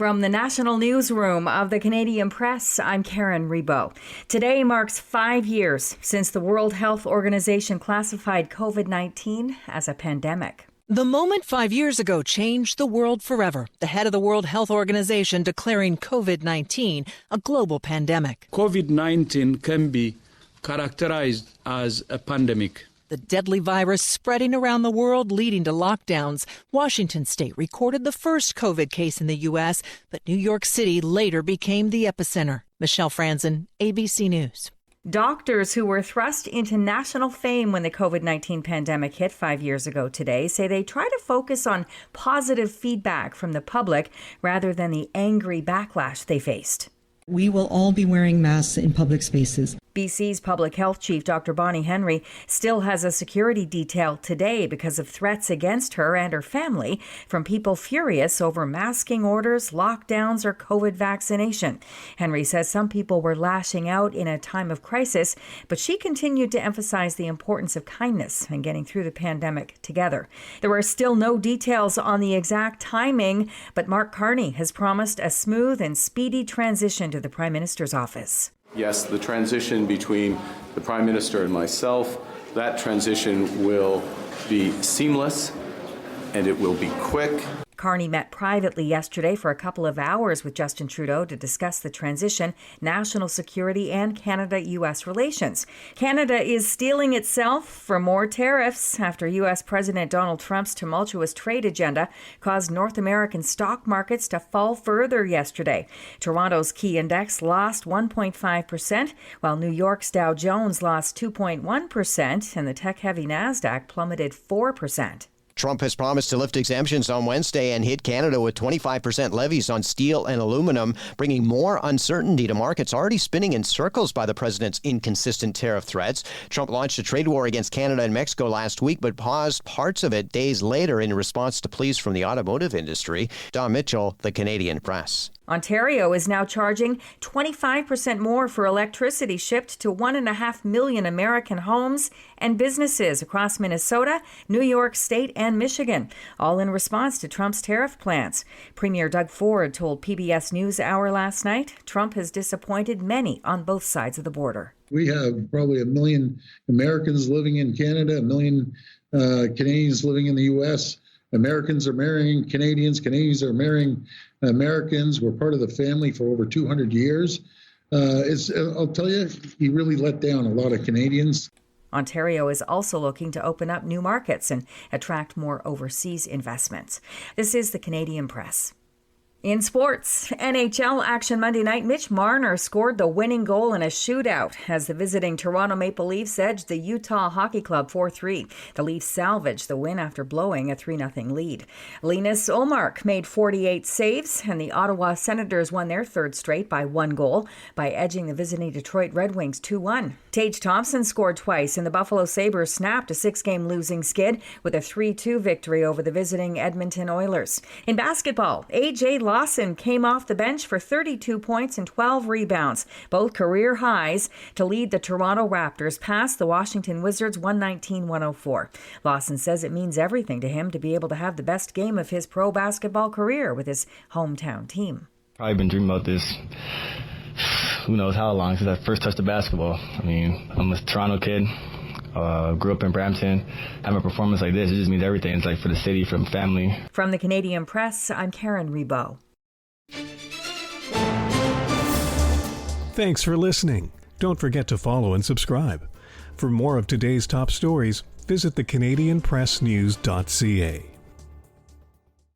From the National Newsroom of the Canadian Press, I'm Karen Rebo. Today marks 5 years since the World Health Organization classified COVID-19 as a pandemic. The moment 5 years ago changed the world forever. The head of the World Health Organization declaring COVID-19 a global pandemic. COVID-19 can be characterized as a pandemic. The deadly virus spreading around the world, leading to lockdowns. Washington state recorded the first COVID case in the U.S., but New York City later became the epicenter. Michelle Franzen, ABC News. Doctors who were thrust into national fame when the COVID-19 pandemic hit 5 years ago today say they try to focus on positive feedback from the public rather than the angry backlash they faced. We will all be wearing masks in public spaces. BC's Public Health Chief Dr. Bonnie Henry still has a security detail today because of threats against her and her family from people furious over masking orders, lockdowns, or COVID vaccination. Henry says some people were lashing out in a time of crisis, but she continued to emphasize the importance of kindness and getting through the pandemic together. There are still no details on the exact timing, but Mark Carney has promised a smooth and speedy transition to the Prime Minister's office. Yes, the transition between the Prime Minister and myself, that transition will be seamless and it will be quick. Carney met privately yesterday for a couple of hours with Justin Trudeau to discuss the transition, national security, and Canada-U.S. relations. Canada is steeling itself for more tariffs after U.S. President Donald Trump's tumultuous trade agenda caused North American stock markets to fall further yesterday. Toronto's key index lost 1.5%, while New York's Dow Jones lost 2.1%, and the tech-heavy NASDAQ plummeted 4%. Trump has promised to lift exemptions on Wednesday and hit Canada with 25% levies on steel and aluminum, bringing more uncertainty to markets already spinning in circles by the president's inconsistent tariff threats. Trump launched a trade war against Canada and Mexico last week, but paused parts of it days later in response to pleas from the automotive industry. Don Mitchell, the Canadian Press. Ontario is now charging 25% more for electricity shipped to 1.5 million American homes and businesses across Minnesota, New York State, and Michigan, all in response to Trump's tariff plans. Premier Doug Ford told PBS NewsHour last night Trump has disappointed many on both sides of the border. We have probably 1 million Americans living in Canada, 1 million Canadians living in the U.S. Americans are marrying Canadians. Canadians are marrying Americans. We're part of the family for over 200 years. I'll tell you, he really let down a lot of Canadians. Ontario is also looking to open up new markets and attract more overseas investments. This is the Canadian Press. In sports, NHL action Monday night, Mitch Marner scored the winning goal in a shootout as the visiting Toronto Maple Leafs edged the Utah Hockey Club 4-3. The Leafs salvaged the win after blowing a 3-0 lead. Linus Ullmark made 48 saves, and the Ottawa Senators won their third straight by 1 goal by edging the visiting Detroit Red Wings 2-1. Tage Thompson scored twice, and the Buffalo Sabres snapped a 6-game losing skid with a 3-2 victory over the visiting Edmonton Oilers. In basketball, A.J. Lawson came off the bench for 32 points and 12 rebounds, both career highs, to lead the Toronto Raptors past the Washington Wizards 119-104. Lawson says it means everything to him to be able to have the best game of his pro basketball career with his hometown team. I've been dreaming about this who knows how long since I first touched the basketball. I mean, I'm a Toronto kid. Grew up in Brampton. Having a performance like this, it just means everything. It's like for the city, for family. From the Canadian Press, I'm Karen Rebo. Thanks for listening. Don't forget to follow and subscribe. For more of today's top stories, visit thecanadianpressnews.ca.